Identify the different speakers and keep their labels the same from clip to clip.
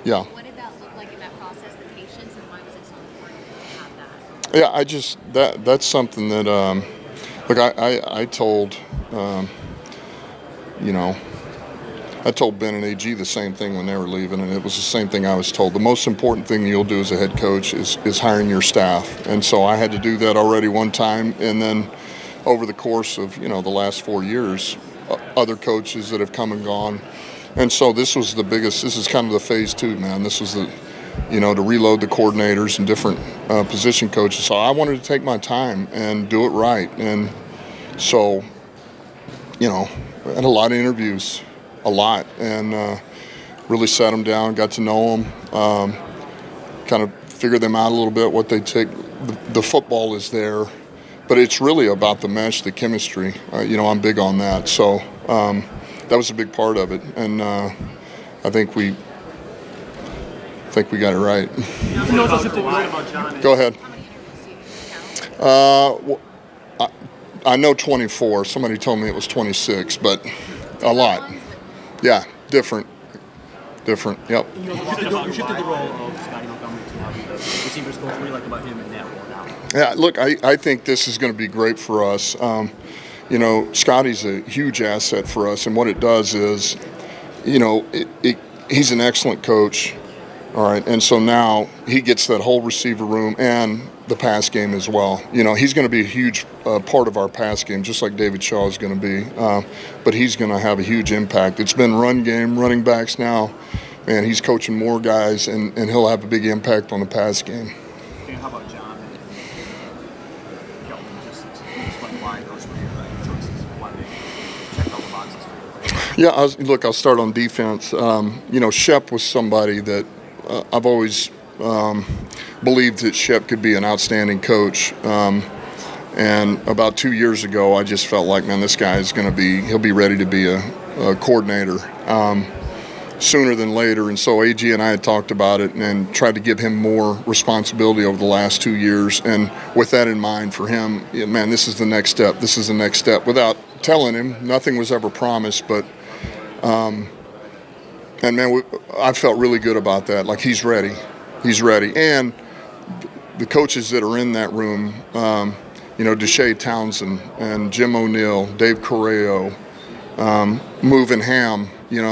Speaker 1: Yeah.
Speaker 2: What did that look like in that process, the patience, and why was it so important to have that?
Speaker 1: Yeah, that's something that, look, I told, I told Ben and AG the same thing when they were leaving, and it was the same thing I was told. The most important thing you'll do as a head coach is hiring your staff. And so I had to do that already one time, and then over the course of, the last 4 years, other coaches that have come and gone. And so this was the biggest, this is kind of the phase 2, man. This was the, to reload the coordinators and different position coaches. So I wanted to take my time and do it right. And so, I had a lot of interviews, and really sat them down, got to know them, kind of figured them out a little bit, what they take. The football is there, but it's really about the mesh, the chemistry. I'm big on that. So, that was a big part of it, and I think we got it right. Go ahead. I know 24. Somebody told me it was 26, but a lot. Yeah, different. Yep.
Speaker 3: You shifted the role of Scotty Montgomery to now be the receivers coach. What do you like about him in that role now?
Speaker 1: Yeah, look, I think this is going to be great for us. Scotty's a huge asset for us, and what it does is, he's an excellent coach, all right, and so now he gets that whole receiver room and the pass game as well. He's going to be a huge part of our pass game, just like David Shaw is going to be, but he's going to have a huge impact. It's been run game, running backs now, and he's coaching more guys, and he'll have a big impact on the pass game.
Speaker 3: And how about John? Why those were your choices? Why they checked all the boxes for you?
Speaker 1: Yeah, I'll start on defense. Shep was somebody that I've always believed that Shep could be an outstanding coach. And about 2 years ago, I just felt like, man, this guy is he'll be ready to be a coordinator sooner than later. And so AG and I had talked about it and tried to give him more responsibility over the last 2 years. And with that in mind for him, man, this is the next step. This is the next step. Without telling him, nothing was ever promised, but and man, I felt really good about that. Like, he's ready. And the coaches that are in that room, Deshae Townsend and Jim O'Neill, Dave Correo, moving Ham,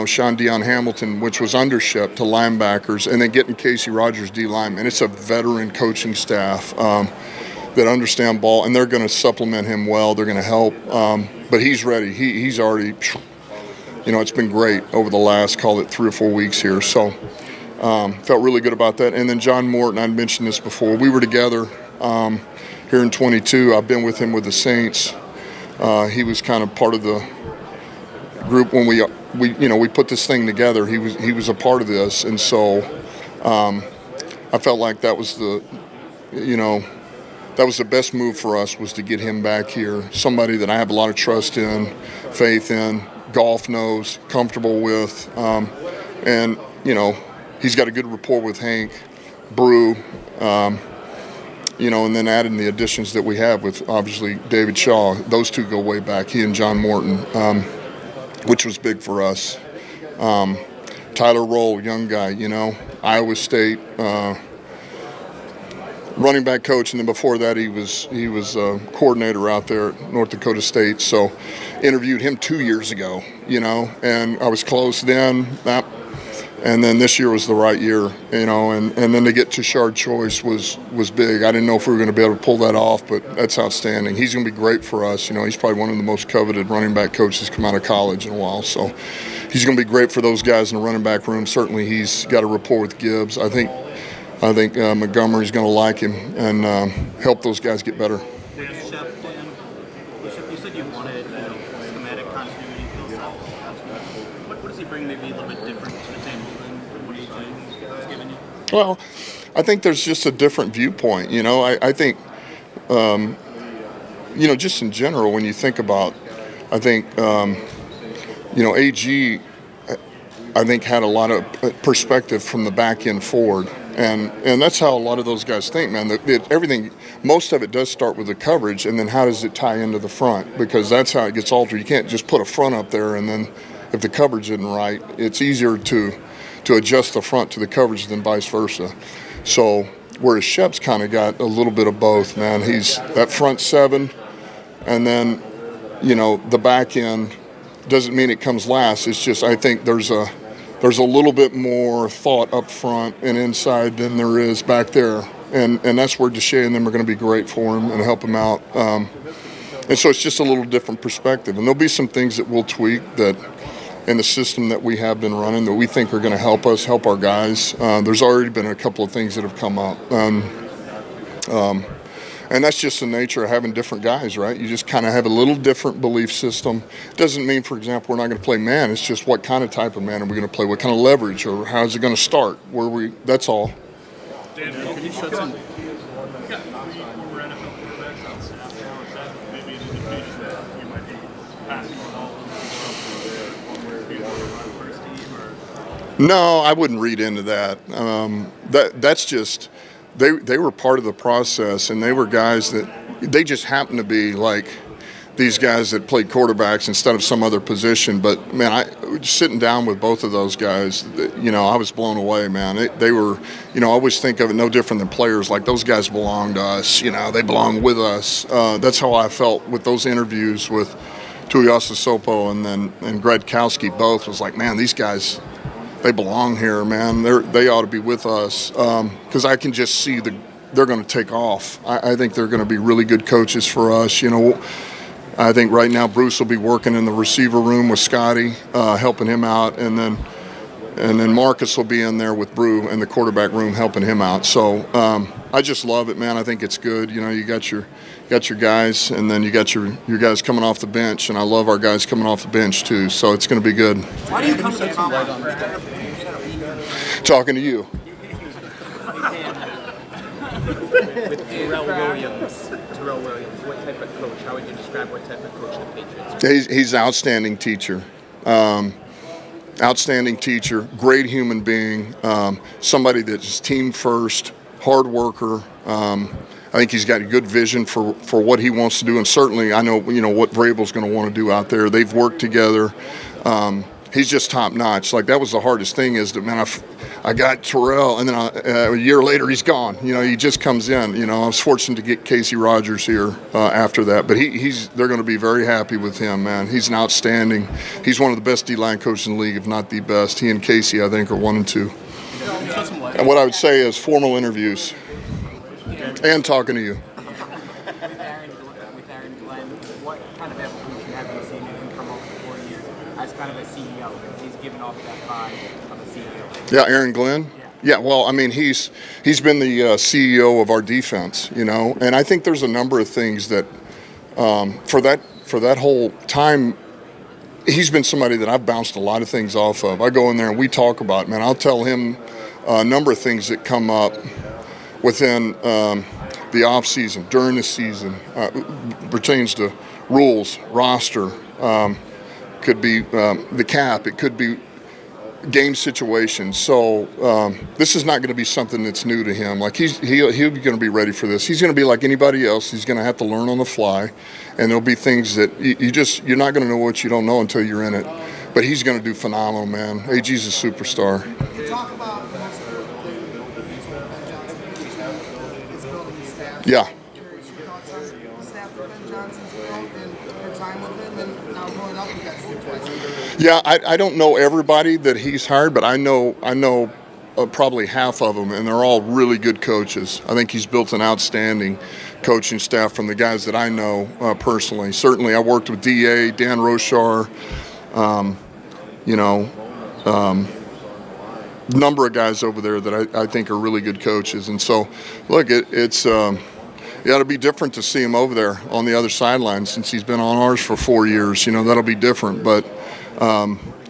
Speaker 1: Sean Dion Hamilton, which was under Shep, to linebackers, and then getting Casey Rogers D-line. And it's a veteran coaching staff that understand ball, and they're going to supplement him well. They're going to help. But he's ready. He's already, it's been great over the last, call it 3 or 4 weeks here. So felt really good about that. And then John Morton, I'd mentioned this before. We were together here in 22. I've been with him with the Saints. He was kind of part of the group when we put this thing together. He was a part of this, and so I felt like that was the best move for us, was to get him back here. Somebody that I have a lot of trust in, faith in, golf knows, comfortable with, and he's got a good rapport with Hank, Brew, and then adding the additions that we have with, obviously, David Shaw. Those two go way back, he and John Morton, which was big for us. Tyler Roll, young guy, Iowa State, running back coach, and then before that he was a coordinator out there at North Dakota State. So interviewed him 2 years ago, and I was close then. And then this year was the right year, and then to get Tashard Choice was big. I didn't know if we were going to be able to pull that off, but that's outstanding. He's going to be great for us. He's probably one of the most coveted running back coaches come out of college in a while. So he's going to be great for those guys in the running back room. Certainly he's got a rapport with Gibbs. I think Montgomery's going to like him and help those guys get better.
Speaker 3: You said you wanted schematic continuity. What does he bring maybe a little bit different to the table than what he's given you?
Speaker 1: Well, I think there's just a different viewpoint. I think, just in general, when you think about, I think, AG, I think, had a lot of perspective from the back end forward. And that's how a lot of those guys think, man. Everything, most of it does start with the coverage, and then how does it tie into the front? Because that's how it gets altered. You can't just put a front up there, and then if the coverage isn't right, it's easier to adjust the front to the coverage than vice versa. So whereas Shep's kind of got a little bit of both, man. He's that front seven, and then, the back end doesn't mean it comes last. It's just I think there's a little bit more thought up front and inside than there is back there. And that's where Deshae and them are going to be great for him and help him out. And so it's just a little different perspective. And there'll be some things that we'll tweak that in the system that we have been running that we think are going to help us, help our guys. There's already been a couple of things that have come up. And that's just the nature of having different guys, right? You just kind of have a little different belief system. Doesn't mean, for example, we're not going to play man. It's just what kind of type of man are we going to play? What kind of leverage, or how is it going to start? That's all.
Speaker 3: Dan, can you shed some?
Speaker 4: We've got 3 former NFL quarterbacks on staff now. Is that maybe an indication that you might be passing on all of them being on first team? Or?
Speaker 1: No, I wouldn't read into that. That's just they were part of the process, and they were guys that they just happened to be like these guys that played quarterbacks instead of some other position. But man, I sitting down with both of those guys, I was blown away, man. They were, I always think of it no different than players. Like those guys belong to us, they belong with us. That's how I felt with those interviews with Tuiasa Sopo and Gradkowski. Both was like, man, these guys, they belong here, man. They ought to be with us, because I can just see they're going to take off. I think they're going to be really good coaches for us. I think right now Bruce will be working in the receiver room with Scotty, helping him out, and then Marcus will be in there with Brew in the quarterback room helping him out. So I just love it, man. I think it's good. You got your guys, and then you got your guys coming off the bench, and I love our guys coming off the bench too. So it's going to be good.
Speaker 3: Why do you come to the combine?
Speaker 1: Talking to you.
Speaker 3: With Terrell Williams, what type of coach? How would you describe what type of coach the Patriots are?
Speaker 1: He's an outstanding teacher. Outstanding teacher, great human being, somebody that's team first, hard worker. I think he's got a good vision for what he wants to do, and certainly I know what Vrabel's going to want to do out there. They've worked together. He's just top notch. Like that was the hardest thing is that, man, I got Terrell, and then a year later he's gone. He just comes in. I was fortunate to get Casey Rogers here after that, but they're going to be very happy with him, man. He's an outstanding. He's one of the best D-line coaches in the league, if not the best. He and Casey, I think, are 1 and 2. And what I would say is formal interviews and talking to you.
Speaker 5: With Aaron Glenn, what kind of evolution have you seen him come over 4 years as kind of a CEO? He's given off that vibe of a CEO.
Speaker 1: Yeah, Aaron Glenn. Yeah, well, I mean, he's been the CEO of our defense, and I think there's a number of things that for that whole time, he's been somebody that I've bounced a lot of things off of. I go in there and we talk about, man, I'll tell him a number of things that come up within the off season, during the season, pertains to rules, roster, could be the cap, it could be game situations. So this is not going to be something that's new to him. Like he'll be going to be ready for this. He's going to be like anybody else. He's going to have to learn on the fly, and there'll be things that you're not going to know what you don't know until you're in it. But he's going to do phenomenal, man. AG's a superstar.
Speaker 6: You talk about
Speaker 1: Yeah. Yeah, I don't know everybody that he's hired, but I know probably half of them, and they're all really good coaches. I think he's built an outstanding coaching staff from the guys that I know personally. Certainly, I worked with DA, Dan Roshar, number of guys over there that I think are really good coaches. And so, look, it's it ought to be different to see him over there on the other sideline since he's been on ours for 4 years. That'll be different, but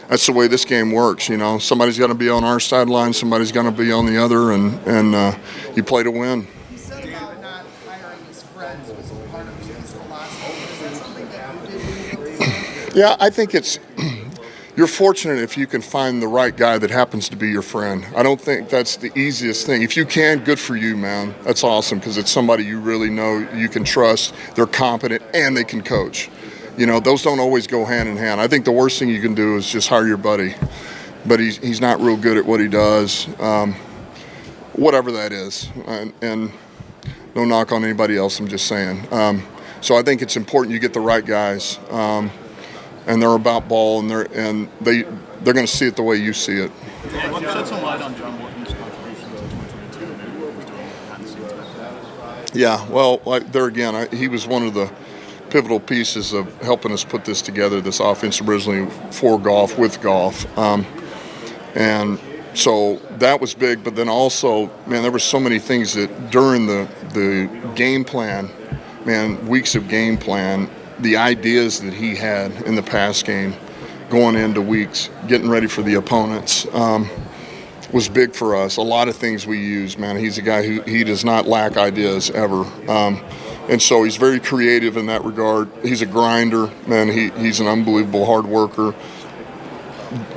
Speaker 1: that's the way this game works. Somebody's got to be on our sideline, somebody's going to be on the other, and you play to win.
Speaker 6: You said about not hiring his friends was part of his philosophy. Is that something that you did?
Speaker 1: Yeah, I think it's you're fortunate if you can find the right guy that happens to be your friend. I don't think that's the easiest thing. If you can, good for you, man. That's awesome because it's somebody you really know, you can trust, they're competent, and they can coach. You know, those don't always go hand in hand. I think the worst thing you can do is just hire your buddy, but he's not real good at what he does, whatever that is. And no knock on anybody else, I'm just saying. So I think it's important you get the right guys. And they're about ball, and they're going to see it the way you see it.
Speaker 4: Shed some light on John Morton's contribution to 2022, maybe what was doing behind the scenes back then.
Speaker 1: Yeah, well, there again, he was one of the pivotal pieces of helping us put this together, this offense originally for golf, with golf. And so that was big, but then also, man, there were so many things that during the game plan, man, weeks of game plan, the ideas that he had in the pass game going into weeks, getting ready for the opponents, was big for us. A lot of things we use, man. He's a guy he does not lack ideas ever. And so he's very creative in that regard. He's a grinder, man. He's an unbelievable hard worker.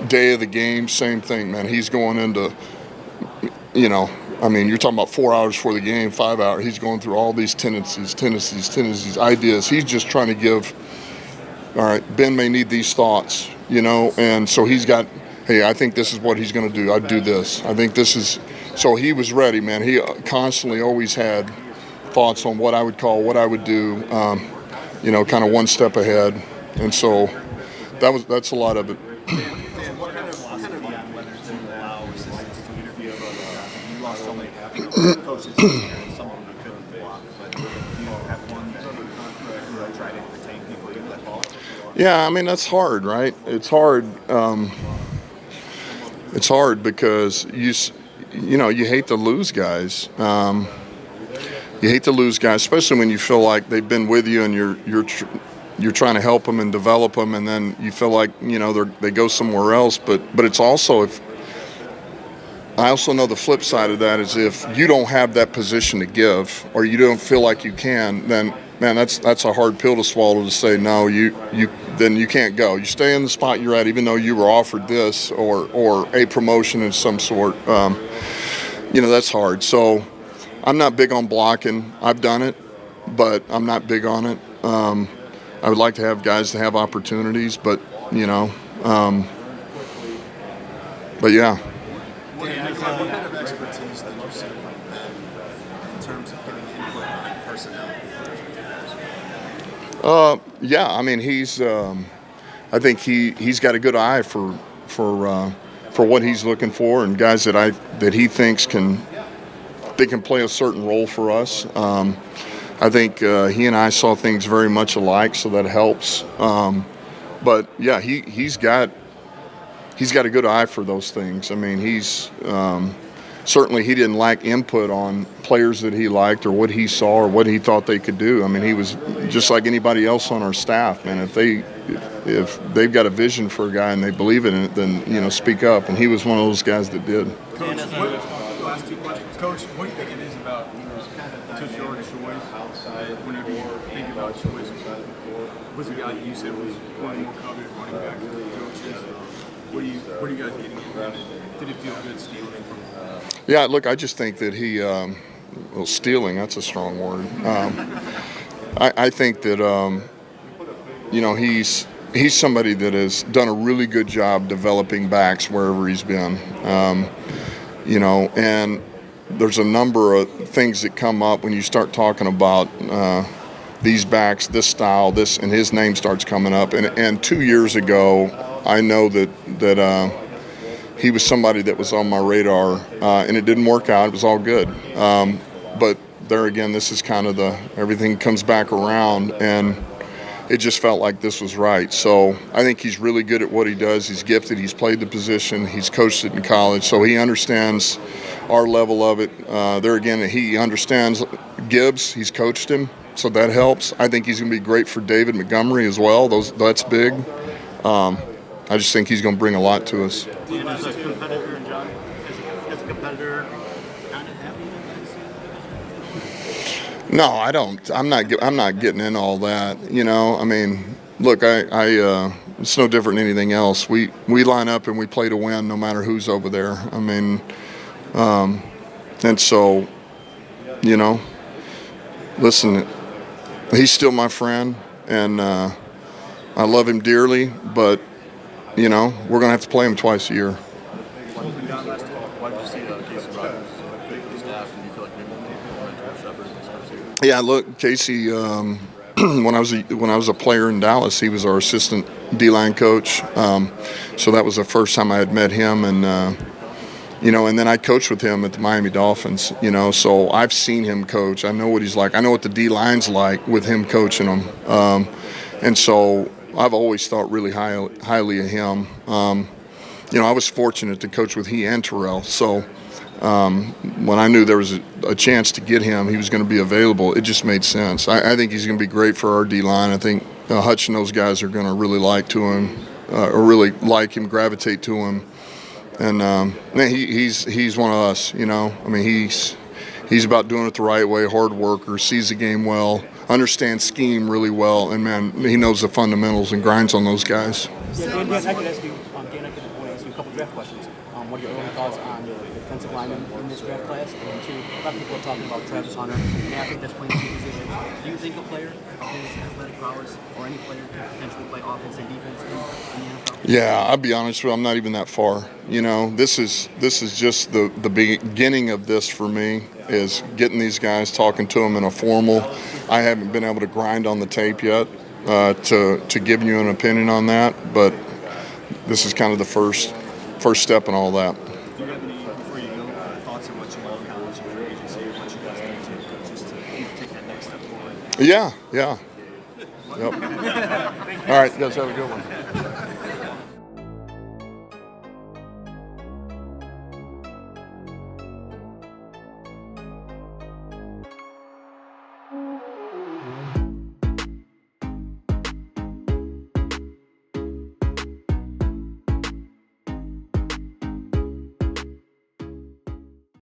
Speaker 1: Day of the game, same thing, man. He's going into, you know, I mean, you're talking about 4 hours before the game, 5 hours. He's going through all these tendencies, ideas. He's just trying to give, all right, Ben may need these thoughts, you know, and so he's got, hey, I think this is what he's going to do. I'd do this. I think this is, so he was ready, man. He constantly always had thoughts on what I would call, what I would do, you know, kind of one step ahead. And so that's a lot of it.
Speaker 3: Coaches, some of them couldn't block, but you have one that try to entertain people who let ball.
Speaker 1: Yeah, I mean, that's hard, right? It's hard. It's hard because you know, you hate to lose guys. You hate to lose guys, especially when you feel like they've been with you and you're trying to help them and develop them, and then you feel like, you know, they go somewhere else. But it's also, I also know the flip side of that is if you don't have that position to give, or you don't feel like you can, then man, that's a hard pill to swallow, to say no, then you can't go. You stay in the spot you're at, even though you were offered this or a promotion of some sort. You know, that's hard. So I'm not big on blocking. I've done it, but I'm not big on it. I would like to have guys to have opportunities, but you know, but yeah.
Speaker 6: What kind of expertise did you see from Ben in terms of getting input on personnel?
Speaker 1: Yeah, I mean, I think he's got a good eye for what he's looking for, and guys that he thinks can play a certain role for us. I think he and I saw things very much alike, so that helps. But yeah, he's got a good eye for those things. I mean, he's certainly, he didn't lack input on players that he liked or what he saw or what he thought they could do. I mean, he was just like anybody else on our staff, man. If they've got a vision for a guy and they believe in it, then, you know, speak up. And he was one of those guys that did.
Speaker 4: Coach, last two questions. Coach, what do you think it is about took your choice whenever you think about choice? Was a guy you said was one of the more coveted running back coaches? What are you guys getting at? Did it feel good stealing from him?
Speaker 1: Yeah, look, I just think that he, well, stealing, that's a strong word. I think that, you know, he's somebody that has done a really good job developing backs wherever he's been. You know, and there's a number of things that come up when you start talking about these backs, this style, this, and his name starts coming up. And 2 years ago, I know that he was somebody that was on my radar, and it didn't work out. It was all good. But there again, this is kind of everything comes back around, and it just felt like this was right. So I think he's really good at what he does. He's gifted. He's played the position. He's coached it in college. So he understands our level of it. There again, he understands Gibbs. He's coached him, so that helps. I think he's going to be great for David Montgomery as well. That's big. I just think he's going to bring a lot to us.
Speaker 3: And as a competitor, John, as a competitor, kind of happy with
Speaker 1: No, I don't. I'm not getting in all that. You know, I mean, look, it's no different than anything else. We line up and we play to win no matter who's over there. I mean, and so, you know, listen, he's still my friend, and I love him dearly, but, you know, we're going to have to play him twice a year.
Speaker 7: Why did you see Casey Rogers fit the staff, and you feel like maybe mentor Shepard in this first year?
Speaker 1: Yeah, look, Casey, when I was a player in Dallas, he was our assistant D-line coach. So that was the first time I had met him, and you know, and then I coached with him at the Miami Dolphins. You know, so I've seen him coach. I know what he's like. I know what the D-line's like with him coaching them, and so I've always thought really highly of him. You know, I was fortunate to coach with he and Terrell. So when I knew there was a chance to get him, he was going to be available, it just made sense. I think he's going to be great for our D-line. I think Hutch and those guys are going to really like to him, or really like him, gravitate to him. And man, he's one of us, you know. I mean, he's about doing it the right way, hard worker, sees the game well, understands scheme really well, and man, he knows the fundamentals and grinds on those guys.
Speaker 5: Yeah, Dan, I could ask you, want to ask you a couple draft questions. What are your early thoughts on the defensive lineman in this draft class? And two, a lot of people are talking about Travis Hunter, and I think that's playing two positions. Do you think a player of his athletic prowess, or any player, can potentially play offense and defense in the NFL?
Speaker 1: Yeah, I'll be honest with you, I'm not even that far. You know, this is just the beginning of this for me, is getting these guys, talking to them in a formal. I haven't been able to grind on the tape yet to give you an opinion on that, but this is kind of the first step in all that.
Speaker 6: Do you have any, before you go, thoughts on what you love college and free agency, and what you guys need to do just to take that next step forward?
Speaker 1: Yeah. Yep. All right, you guys have a good one.